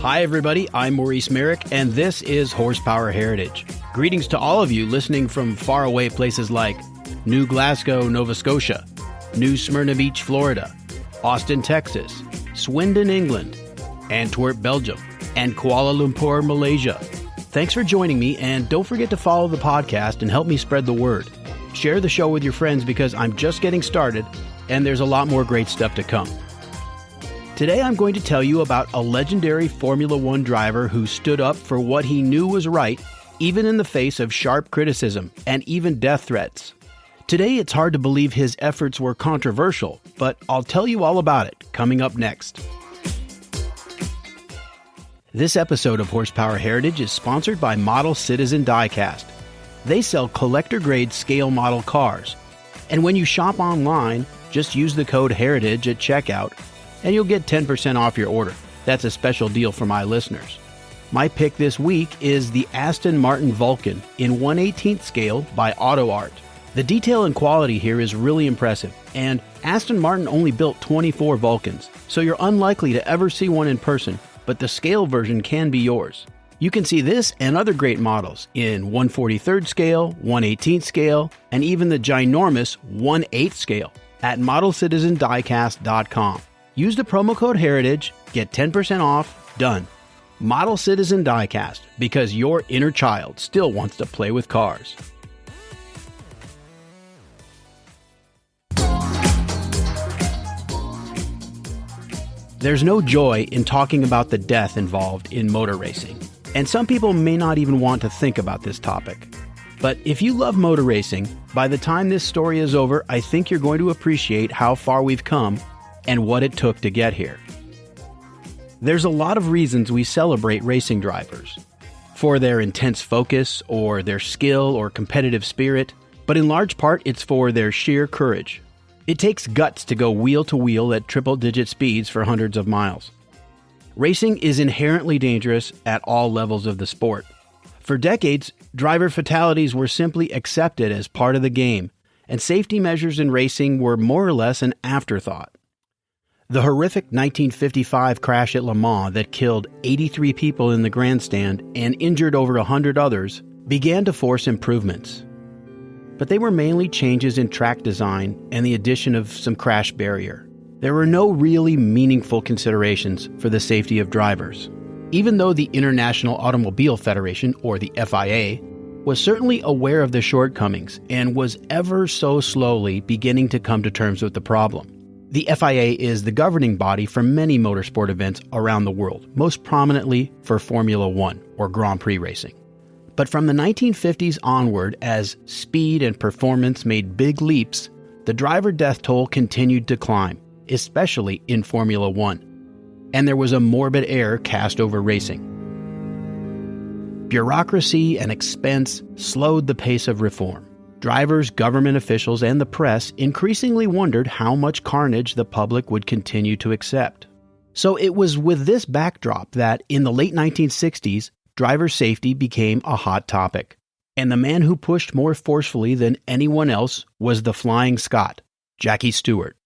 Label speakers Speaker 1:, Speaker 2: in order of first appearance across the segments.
Speaker 1: Hi everybody, I'm Maurice Merrick, and this is Horsepower Heritage. Greetings to all of you listening from faraway places like New Glasgow, Nova Scotia, New Smyrna Beach, Florida, Austin, Texas, Swindon, England, Antwerp, Belgium, and Kuala Lumpur, Malaysia. Thanks for joining me, and don't forget to follow the podcast and help me spread the word. Share the show with your friends because I'm just getting started, and there's a lot more great stuff to come. Today I'm going to tell you about a legendary Formula One driver who stood up for what he knew was right, even in the face of sharp criticism and even death threats. Today it's hard to believe his efforts were controversial, but I'll tell you all about it coming up next. This episode of Horsepower Heritage is sponsored by Model Citizen Diecast. They sell collector-grade scale model cars, and when you shop online, just use the code HERITAGE at checkout, and you'll get 10% off your order. That's a special deal for my listeners. My pick this week is the Aston Martin Vulcan in 1/18 scale by Auto Art. The detail and quality here is really impressive, and Aston Martin only built 24 Vulcans, so you're unlikely to ever see one in person, but the scale version can be yours. You can see this and other great models in 1/43 scale, 1/18 scale, and even the ginormous 1/8 scale at ModelCitizenDiecast.com. Use the promo code HERITAGE, get 10% off, done. Model Citizen Diecast, because your inner child still wants to play with cars. There's no joy in talking about the death involved in motor racing, and some people may not even want to think about this topic. But if you love motor racing, by the time this story is over, I think you're going to appreciate how far we've come and what it took to get here. There's a lot of reasons we celebrate racing drivers. For their intense focus, or their skill or competitive spirit, but in large part it's for their sheer courage. It takes guts to go wheel to wheel at triple-digit speeds for hundreds of miles. Racing is inherently dangerous at all levels of the sport. For decades, driver fatalities were simply accepted as part of the game, and safety measures in racing were more or less an afterthought. The horrific 1955 crash at Le Mans that killed 83 people in the grandstand and injured over 100 others began to force improvements. But they were mainly changes in track design and the addition of some crash barrier. There were no really meaningful considerations for the safety of drivers, even though the International Automobile Federation, or the FIA, was certainly aware of the shortcomings and was ever so slowly beginning to come to terms with the problem. The FIA is the governing body for many motorsport events around the world, most prominently for Formula One, or Grand Prix racing. But from the 1950s onward, as speed and performance made big leaps, the driver death toll continued to climb, especially in Formula One. And there was a morbid air cast over racing. Bureaucracy and expense slowed the pace of reform. Drivers, government officials, and the press increasingly wondered how much carnage the public would continue to accept. So it was with this backdrop that, in the late 1960s, driver safety became a hot topic. And the man who pushed more forcefully than anyone else was the Flying Scot, Jackie Stewart.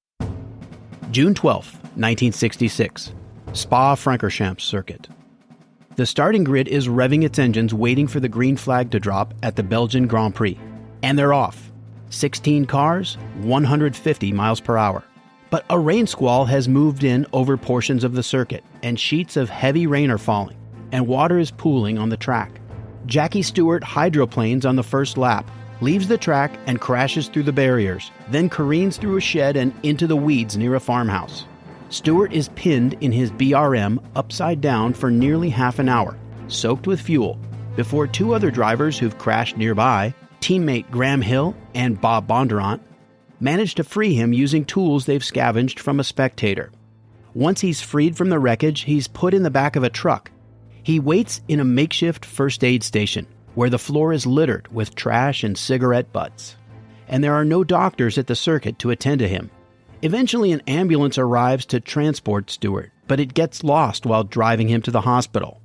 Speaker 1: June 12, 1966, Spa-Francorchamps circuit. The starting grid is revving its engines waiting for the green flag to drop at the Belgian Grand Prix. And they're off. 16 cars, 150 miles per hour. But a rain squall has moved in over portions of the circuit, and sheets of heavy rain are falling, and water is pooling on the track. Jackie Stewart hydroplanes on the first lap, leaves the track and crashes through the barriers, then careens through a shed and into the weeds near a farmhouse. Stewart is pinned in his BRM upside down for nearly half an hour, soaked with fuel, before two other drivers who've crashed nearby, teammate Graham Hill and Bob Bondurant, managed to free him using tools they've scavenged from a spectator. Once he's freed from the wreckage, he's put in the back of a truck. He waits in a makeshift first aid station, where the floor is littered with trash and cigarette butts. And there are no doctors at the circuit to attend to him. Eventually an ambulance arrives to transport Stewart, but it gets lost while driving him to the hospital.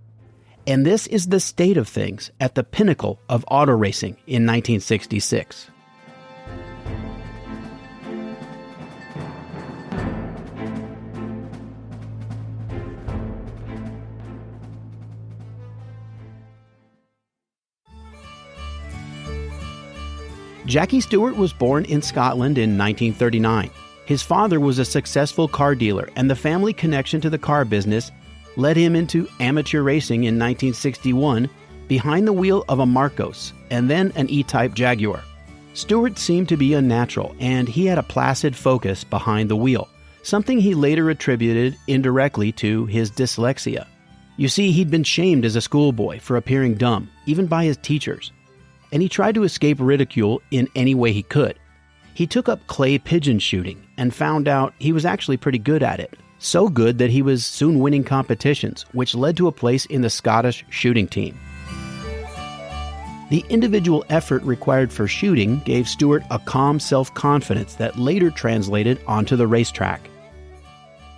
Speaker 1: And this is the state of things at the pinnacle of auto racing in 1966. Jackie Stewart was born in Scotland in 1939. His father was a successful car dealer, and the family connection to the car business led him into amateur racing in 1961 behind the wheel of a Marcos and then an E-Type Jaguar. Stewart seemed to be a natural, and he had a placid focus behind the wheel, something he later attributed indirectly to his dyslexia. You see, he'd been shamed as a schoolboy for appearing dumb, even by his teachers, and he tried to escape ridicule in any way he could. He took up clay pigeon shooting and found out he was actually pretty good at it. So good that he was soon winning competitions, which led to a place in the Scottish shooting team. The individual effort required for shooting gave Stewart a calm self-confidence that later translated onto the racetrack.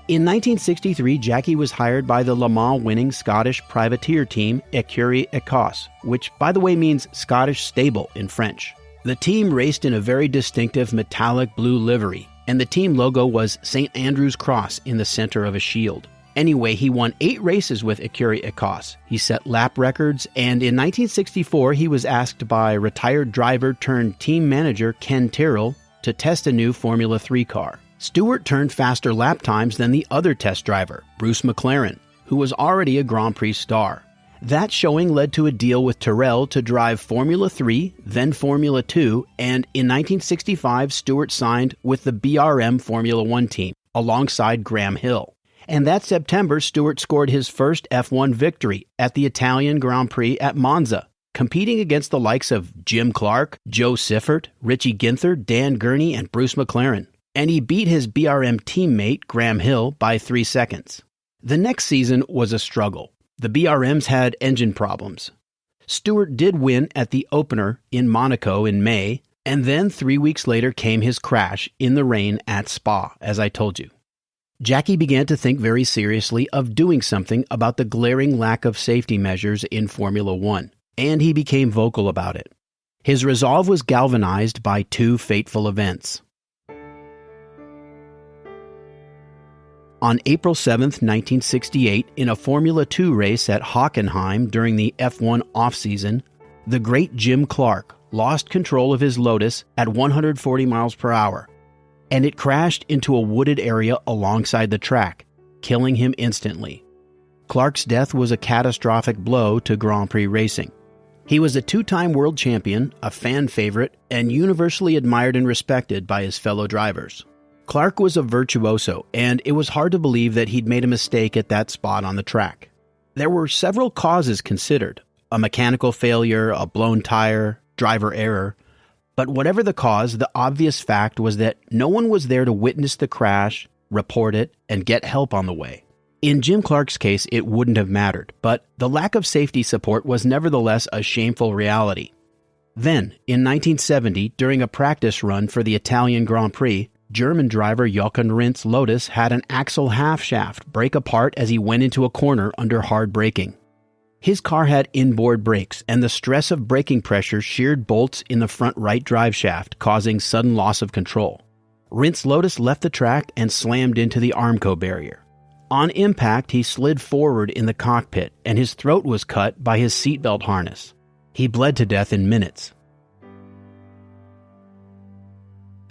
Speaker 1: In 1963, Jackie was hired by the Le Mans winning Scottish privateer team Écurie Écosse, which by the way means Scottish stable in French. The team raced in a very distinctive metallic blue livery, and the team logo was St. Andrew's Cross in the center of a shield. Anyway, he won 8 races with Écurie Écosse. He set lap records, and in 1964 he was asked by retired driver turned team manager Ken Tyrrell to test a new Formula 3 car. Stewart turned faster lap times than the other test driver, Bruce McLaren, who was already a Grand Prix star. That showing led to a deal with Tyrrell to drive Formula 3, then Formula 2, and in 1965 Stewart signed with the BRM Formula 1 team, alongside Graham Hill. And that September, Stewart scored his first F1 victory at the Italian Grand Prix at Monza, competing against the likes of Jim Clark, Joe Siffert, Richie Ginther, Dan Gurney, and Bruce McLaren. And he beat his BRM teammate, Graham Hill, by 3 seconds. The next season was a struggle. The BRMs had engine problems. Stewart did win at the opener in Monaco in May, and then 3 weeks later came his crash in the rain at Spa, as I told you. Jackie began to think very seriously of doing something about the glaring lack of safety measures in Formula 1, and he became vocal about it. His resolve was galvanized by 2 fateful events. On April 7, 1968, in a Formula 2 race at Hockenheim during the F1 off-season, the great Jim Clark lost control of his Lotus at 140 miles per hour, and it crashed into a wooded area alongside the track, killing him instantly. Clark's death was a catastrophic blow to Grand Prix racing. He was a 2-time world champion, a fan favorite, and universally admired and respected by his fellow drivers. Clark was a virtuoso, and it was hard to believe that he'd made a mistake at that spot on the track. There were several causes considered: a mechanical failure, a blown tire, driver error. But whatever the cause, the obvious fact was that no one was there to witness the crash, report it, and get help on the way. In Jim Clark's case, it wouldn't have mattered, but the lack of safety support was nevertheless a shameful reality. Then, in 1970, during a practice run for the Italian Grand Prix, German driver Jochen Rindt's Lotus had an axle half-shaft break apart as he went into a corner under hard braking. His car had inboard brakes, and the stress of braking pressure sheared bolts in the front right drive shaft, causing sudden loss of control. Rindt's Lotus left the track and slammed into the Armco barrier. On impact, he slid forward in the cockpit, and his throat was cut by his seatbelt harness. He bled to death in minutes.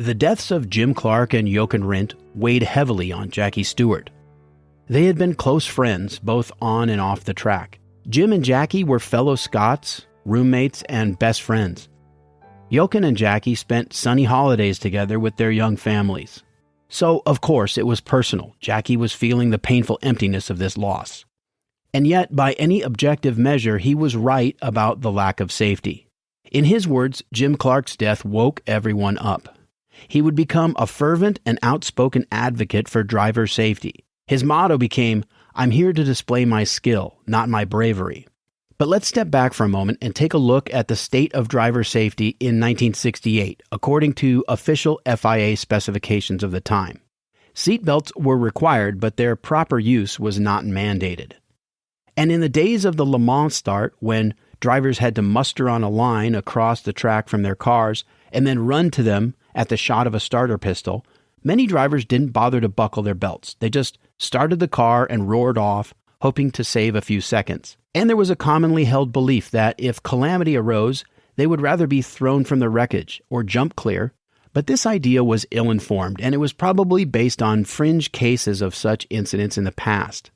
Speaker 1: The deaths of Jim Clark and Jochen Rindt weighed heavily on Jackie Stewart. They had been close friends, both on and off the track. Jim and Jackie were fellow Scots, roommates, and best friends. Jochen and Jackie spent sunny holidays together with their young families. So, of course, it was personal. Jackie was feeling the painful emptiness of this loss. And yet, by any objective measure, he was right about the lack of safety. In his words, Jim Clark's death woke everyone up. He would become a fervent and outspoken advocate for driver safety. His motto became, "I'm here to display my skill, not my bravery." But let's step back for a moment and take a look at the state of driver safety in 1968, according to official FIA specifications of the time. Seatbelts were required, but their proper use was not mandated. And in the days of the Le Mans start, when drivers had to muster on a line across the track from their cars and then run to them at the shot of a starter pistol, many drivers didn't bother to buckle their belts. They just started the car and roared off, hoping to save a few seconds. And there was a commonly held belief that if calamity arose, They would rather be thrown from the wreckage or jump clear, but this idea was ill-informed, and it was probably based on fringe cases of such incidents in the past.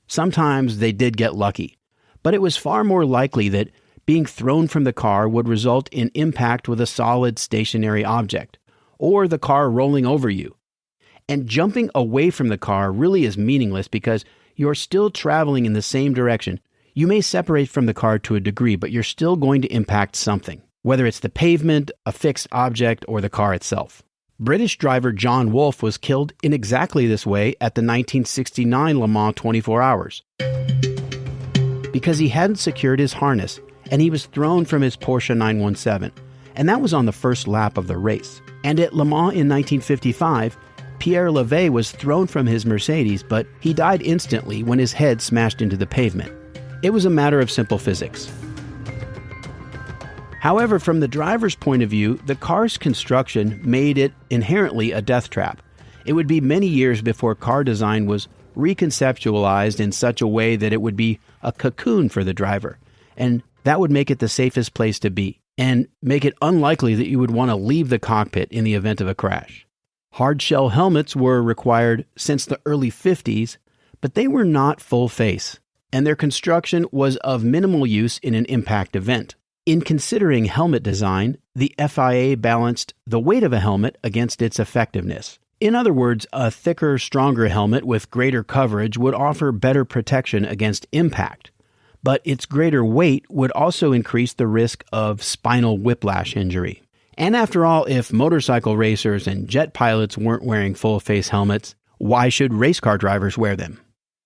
Speaker 1: Sometimes they did get lucky, but it was far more likely that being thrown from the car would result in impact with a solid stationary object, or the car rolling over you. And jumping away from the car really is meaningless because you're still traveling in the same direction. You may separate from the car to a degree, but you're still going to impact something, whether it's the pavement, a fixed object, or the car itself. British driver John Wolfe was killed in exactly this way at the 1969 Le Mans 24 Hours. Because he hadn't secured his harness, and he was thrown from his Porsche 917, and that was on the first lap of the race. And at Le Mans in 1955, Pierre Levay was thrown from his Mercedes, but he died instantly when his head smashed into the pavement. It was a matter of simple physics. However, from the driver's point of view, the car's construction made it inherently a death trap. It would be many years before car design was reconceptualized in such a way that it would be a cocoon for the driver, and that would make it the safest place to be, and make it unlikely that you would want to leave the cockpit in the event of a crash. Hard-shell helmets were required since the early 50s, but they were not full face, and their construction was of minimal use in an impact event. In considering helmet design, the FIA balanced the weight of a helmet against its effectiveness. In other words, a thicker, stronger helmet with greater coverage would offer better protection against impact, but its greater weight would also increase the risk of spinal whiplash injury. And after all, if motorcycle racers and jet pilots weren't wearing full-face helmets, why should race car drivers wear them?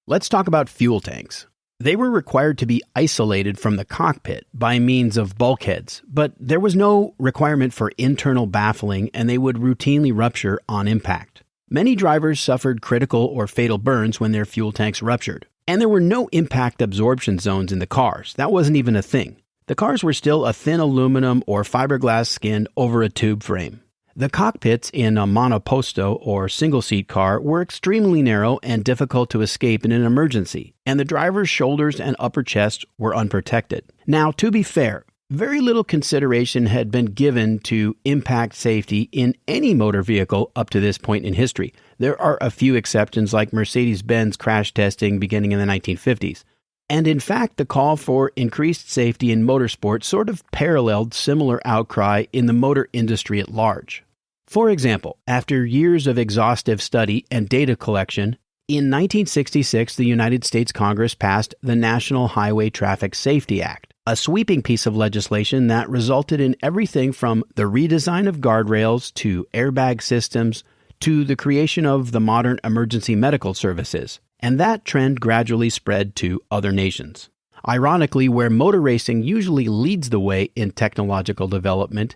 Speaker 1: Let's talk about fuel tanks. They were required to be isolated from the cockpit by means of bulkheads, but there was no requirement for internal baffling, and they would routinely rupture on impact. Many drivers suffered critical or fatal burns when their fuel tanks ruptured. And there were no impact absorption zones in the cars. That wasn't even a thing. The cars were still a thin aluminum or fiberglass skin over a tube frame. The cockpits in a monoposto or single-seat car were extremely narrow and difficult to escape in an emergency, and the driver's shoulders and upper chest were unprotected. Now, to be fair, very little consideration had been given to impact safety in any motor vehicle up to this point in history. There are a few exceptions like Mercedes-Benz crash testing beginning in the 1950s. And in fact, the call for increased safety in motorsport sort of paralleled similar outcry in the motor industry at large. For example, after years of exhaustive study and data collection, in 1966 the United States Congress passed the National Highway Traffic Safety Act, a sweeping piece of legislation that resulted in everything from the redesign of guardrails to airbag systems to the creation of the modern emergency medical services. And that trend gradually spread to other nations. Ironically, where motor racing usually leads the way in technological development,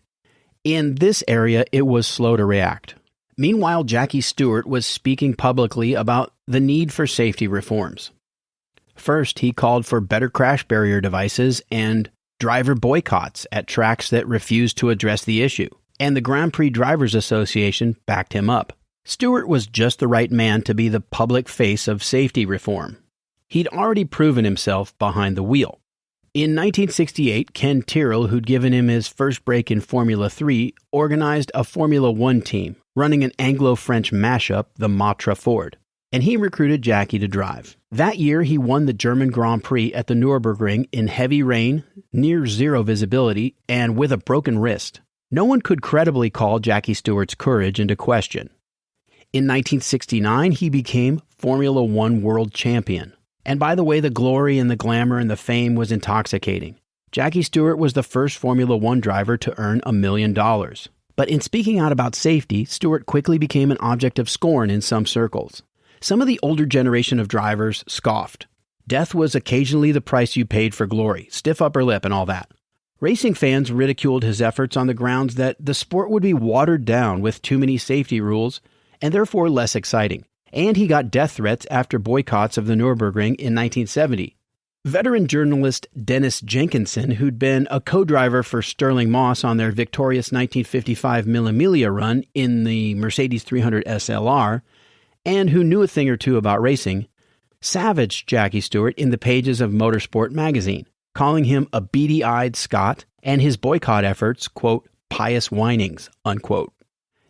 Speaker 1: in this area it was slow to react. Meanwhile, Jackie Stewart was speaking publicly about the need for safety reforms. First, he called for better crash barrier devices and driver boycotts at tracks that refused to address the issue, and the Grand Prix Drivers Association backed him up. Stewart was just the right man to be the public face of safety reform. He'd already proven himself behind the wheel. In 1968, Ken Tyrrell, who'd given him his first break in Formula 3, organized a Formula 1 team, running an Anglo-French mashup, the Matra Ford, and he recruited Jackie to drive. That year, he won the German Grand Prix at the Nürburgring in heavy rain, near zero visibility, and with a broken wrist. No one could credibly call Jackie Stewart's courage into question. In 1969, he became Formula 1 world champion. And by the way, the glory and the glamour and the fame was intoxicating. Jackie Stewart was the first Formula 1 driver to earn $1 million. But in speaking out about safety, Stewart quickly became an object of scorn in some circles. Some of the older generation of drivers scoffed. Death was occasionally the price you paid for glory, stiff upper lip and all that. Racing fans ridiculed his efforts on the grounds that the sport would be watered down with too many safety rules and therefore less exciting. And he got death threats after boycotts of the Nürburgring in 1970. Veteran journalist Dennis Jenkinson, who'd been a co-driver for Sterling Moss on their victorious 1955 Mille Miglia run in the Mercedes 300 SLR, and who knew a thing or two about racing, savaged Jackie Stewart in the pages of Motorsport magazine. calling him a beady-eyed Scot and his boycott efforts, quote, pious whinings, unquote.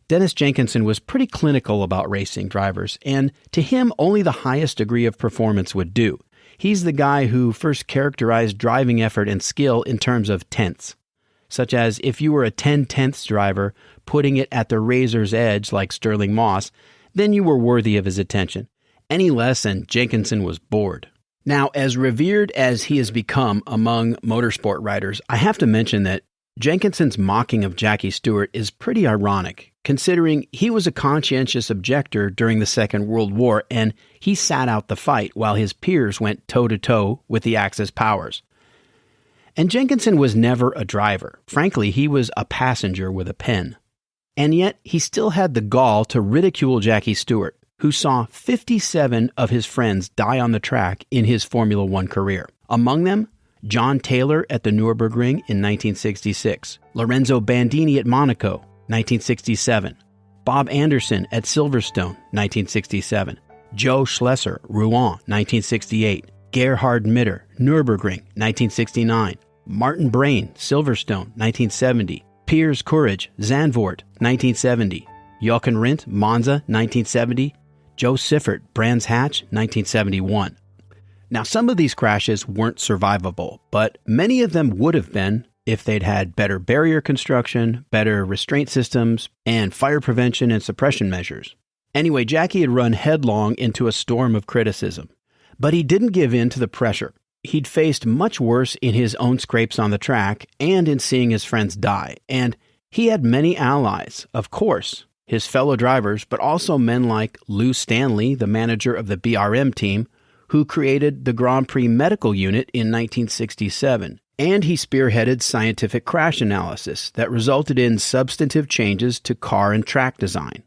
Speaker 1: Dennis Jenkinson was pretty clinical about racing drivers, and to him, only the highest degree of performance would do. He's the guy who first characterized driving effort and skill in terms of tenths, such as if you were a 10/10ths driver putting it at the razor's edge like Sterling Moss, then you were worthy of his attention. Any less and Jenkinson was bored. Now, as revered as he has become among motorsport writers, I have to mention that Jenkinson's mocking of Jackie Stewart is pretty ironic, considering he was a conscientious objector during the Second World War and he sat out the fight while his peers went toe-to-toe with the Axis powers. And Jenkinson was never a driver. Frankly, he was a passenger with a pen. And yet, he still had the gall to ridicule Jackie Stewart, who saw 57 of his friends die on the track in his Formula One career. Among them, John Taylor at the Nürburgring in 1966, Lorenzo Bandini at Monaco, 1967, Bob Anderson at Silverstone, 1967, Joe Schlesser, Rouen, 1968, Gerhard Mitter, Nürburgring, 1969, Martin Brain, Silverstone, 1970, Piers Courage, Zandvoort, 1970, Jochen Rindt, Monza, 1970, Joe Siffert, Brands Hatch, 1971. Now, some of these crashes weren't survivable, but many of them would have been if they'd had better barrier construction, better restraint systems, and fire prevention and suppression measures. Anyway, Jackie had run headlong into a storm of criticism, but he didn't give in to the pressure. He'd faced much worse in his own scrapes on the track and in seeing his friends die, and he had many allies, of course, his fellow drivers, but also men like Lou Stanley, the manager of the BRM team, who created the Grand Prix Medical Unit in 1967, and he spearheaded scientific crash analysis that resulted in substantive changes to car and track design.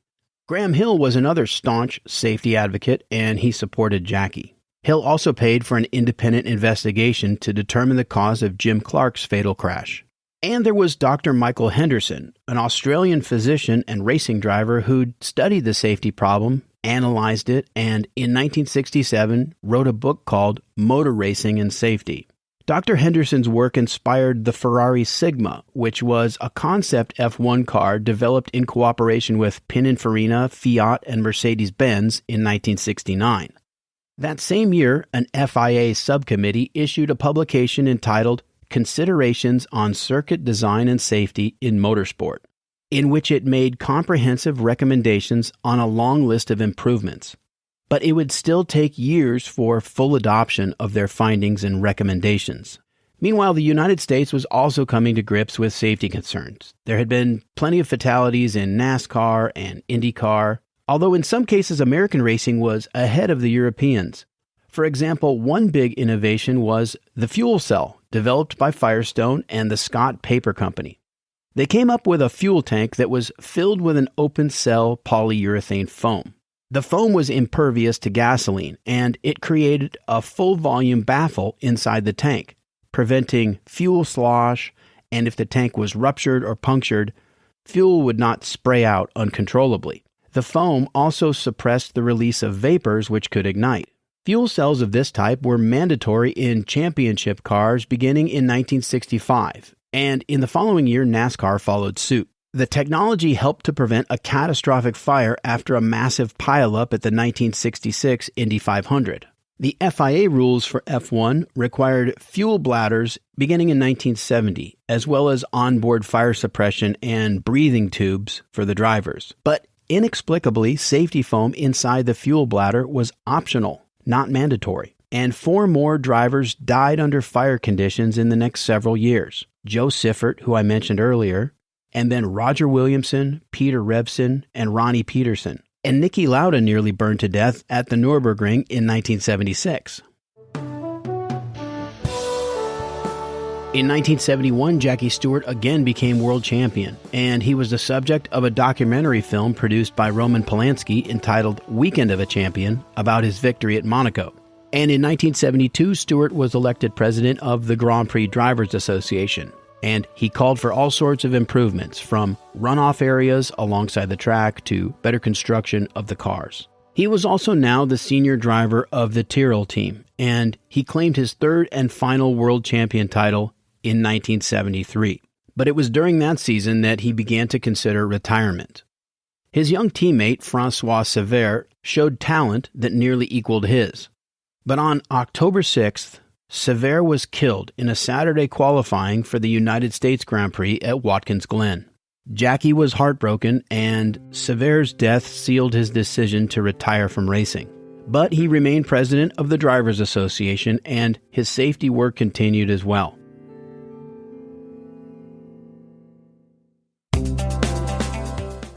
Speaker 1: Graham Hill was another staunch safety advocate, and he supported Jackie. Hill also paid for an independent investigation to determine the cause of Jim Clark's fatal crash. And there was Dr. Michael Henderson, an Australian physician and racing driver who'd studied the safety problem, analyzed it, and in 1967 wrote a book called Motor Racing and Safety. Dr. Henderson's work inspired the Ferrari Sigma, which was a concept F1 car developed in cooperation with Pininfarina, Fiat, and Mercedes-Benz in 1969. That same year, an FIA subcommittee issued a publication entitled Considerations on Circuit Design and Safety in Motorsport, in which it made comprehensive recommendations on a long list of improvements. But it would still take years for full adoption of their findings and recommendations. Meanwhile, the United States was also coming to grips with safety concerns. There had been plenty of fatalities in NASCAR and IndyCar, although in some cases American racing was ahead of the Europeans. For example, one big innovation was the fuel cell, developed by Firestone and the Scott Paper Company. They came up with a fuel tank that was filled with an open-cell polyurethane foam. The foam was impervious to gasoline, and it created a full-volume baffle inside the tank, preventing fuel slosh, and if the tank was ruptured or punctured, fuel would not spray out uncontrollably. The foam also suppressed the release of vapors which could ignite. Fuel cells of this type were mandatory in championship cars beginning in 1965, and in the following year, NASCAR followed suit. The technology helped to prevent a catastrophic fire after a massive pileup at the 1966 Indy 500. The FIA rules for F1 required fuel bladders beginning in 1970, as well as onboard fire suppression and breathing tubes for the drivers. But inexplicably, safety foam inside the fuel bladder was optional, not mandatory, and 4 more drivers died under fire conditions in the next several years. Joe Siffert, who I mentioned earlier, and then Roger Williamson, Peter Revson, and Ronnie Peterson. And Niki Lauda nearly burned to death at the Nürburgring in 1976. In 1971, Jackie Stewart again became world champion, and he was the subject of a documentary film produced by Roman Polanski entitled Weekend of a Champion about his victory at Monaco. And in 1972, Stewart was elected president of the Grand Prix Drivers Association, and he called for all sorts of improvements, from runoff areas alongside the track to better construction of the cars. He was also now the senior driver of the Tyrrell team, and he claimed his third and final world champion title in 1973. But it was during that season that he began to consider retirement. His young teammate, Francois Sever, showed talent that nearly equaled his. But on October 6th, Sever was killed in a Saturday qualifying for the United States Grand Prix at Watkins Glen. Jackie was heartbroken, and Sever's death sealed his decision to retire from racing. But he remained president of the Drivers Association, and his safety work continued as well.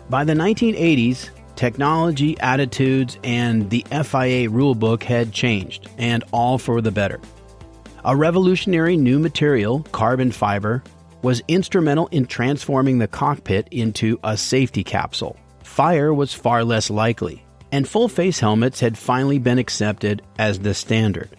Speaker 1: By the 1980s, technology, attitudes, and the FIA rulebook had changed, and all for the better. A revolutionary new material, carbon fiber, was instrumental in transforming the cockpit into a safety capsule. Fire was far less likely, and full-face helmets had finally been accepted as the standard.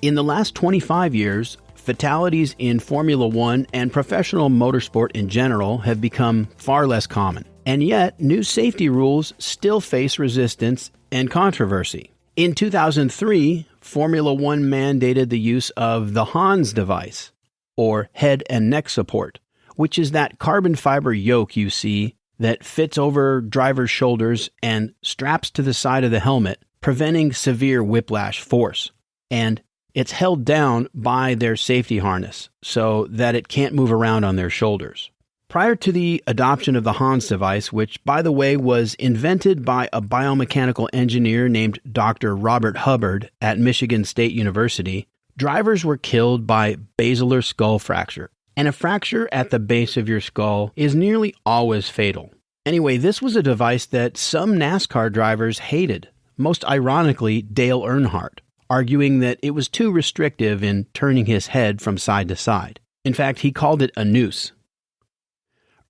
Speaker 1: In the last 25 years, fatalities in Formula One and professional motorsport in general have become far less common. And yet, new safety rules still face resistance and controversy. In 2003, Formula One mandated the use of the Hans device, or head and neck support, which is that carbon fiber yoke you see that fits over drivers' shoulders and straps to the side of the helmet, preventing severe whiplash force. And it's held down by their safety harness so that it can't move around on their shoulders. Prior to the adoption of the Hans device, which, by the way, was invented by a biomechanical engineer named Dr. Robert Hubbard at Michigan State University, drivers were killed by basilar skull fracture, and a fracture at the base of your skull is nearly always fatal. Anyway, this was a device that some NASCAR drivers hated, most ironically Dale Earnhardt, arguing that it was too restrictive in turning his head from side to side. In fact, he called it a noose.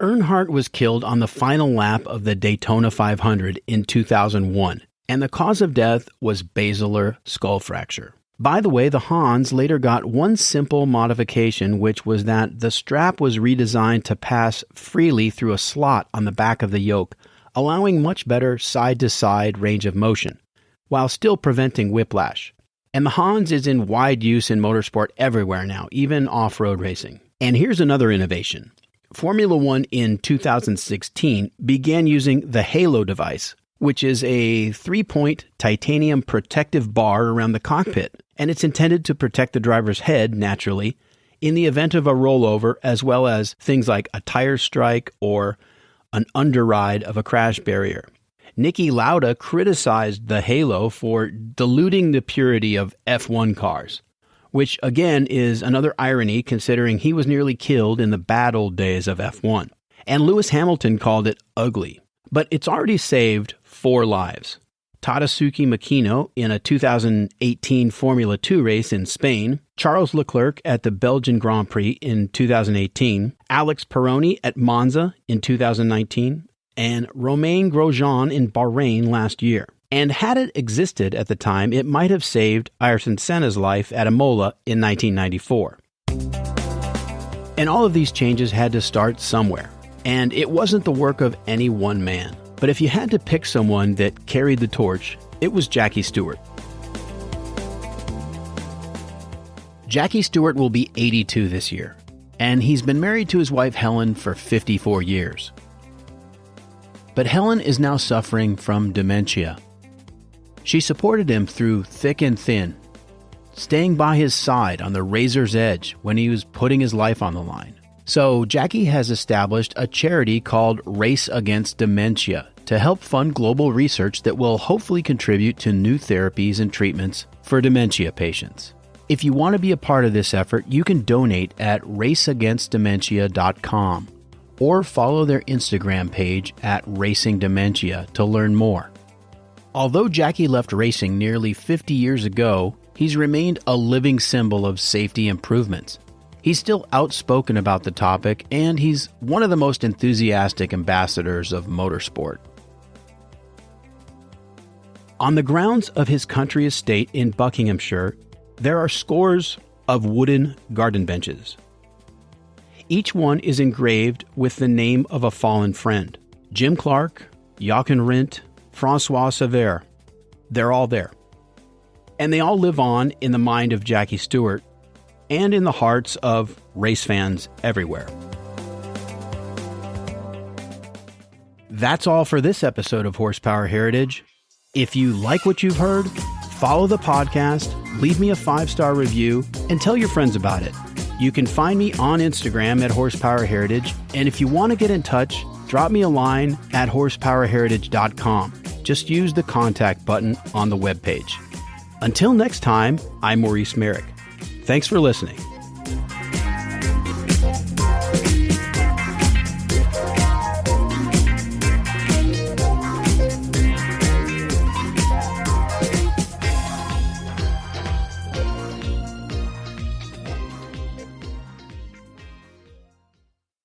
Speaker 1: Earnhardt was killed on the final lap of the Daytona 500 in 2001, and the cause of death was basilar skull fracture. By the way, the Hans later got one simple modification, which was that the strap was redesigned to pass freely through a slot on the back of the yoke, allowing much better side-to-side range of motion, while still preventing whiplash. And the Hans is in wide use in motorsport everywhere now, even off-road racing. And here's another innovation. Formula One in 2016 began using the Halo device, which is a 3-point titanium protective bar around the cockpit, and it's intended to protect the driver's head, naturally, in the event of a rollover, as well as things like a tire strike or an underride of a crash barrier. Niki Lauda criticized the Halo for diluting the purity of F1 cars, which again is another irony considering he was nearly killed in the bad old days of F1. And Lewis Hamilton called it ugly. But it's already saved 4 lives. Tadasuke Makino in a 2018 Formula 2 race in Spain, Charles Leclerc at the Belgian Grand Prix in 2018, Alex Peroni at Monza in 2019, and Romain Grosjean in Bahrain last year. And had it existed at the time, it might have saved Ayrton Senna's life at Imola in 1994. And all of these changes had to start somewhere. And it wasn't the work of any one man. But if you had to pick someone that carried the torch, it was Jackie Stewart. Jackie Stewart will be 82 this year, and he's been married to his wife Helen for 54 years. But Helen is now suffering from dementia. She supported him through thick and thin, staying by his side on the razor's edge when he was putting his life on the line. So Jackie has established a charity called Race Against Dementia to help fund global research that will hopefully contribute to new therapies and treatments for dementia patients. If you want to be a part of this effort, you can donate at raceagainstdementia.com or follow their Instagram page at Racing Dementia to learn more. Although Jackie left racing nearly 50 years ago, he's remained a living symbol of safety improvements. He's still outspoken about the topic, and he's one of the most enthusiastic ambassadors of motorsport. On the grounds of his country estate in Buckinghamshire, there are scores of wooden garden benches. Each one is engraved with the name of a fallen friend: Jim Clark, Jochen Rindt, Francois Sever. They're all there. And they all live on in the mind of Jackie Stewart and in the hearts of race fans everywhere. That's all for this episode of Horsepower Heritage. If you like what you've heard, follow the podcast, leave me a 5-star review, and tell your friends about it. You can find me on Instagram at Horsepower Heritage, and if you want to get in touch, drop me a line at horsepowerheritage.com. Just use the contact button on the webpage. Until next time, I'm Maurice Merrick. Thanks for listening.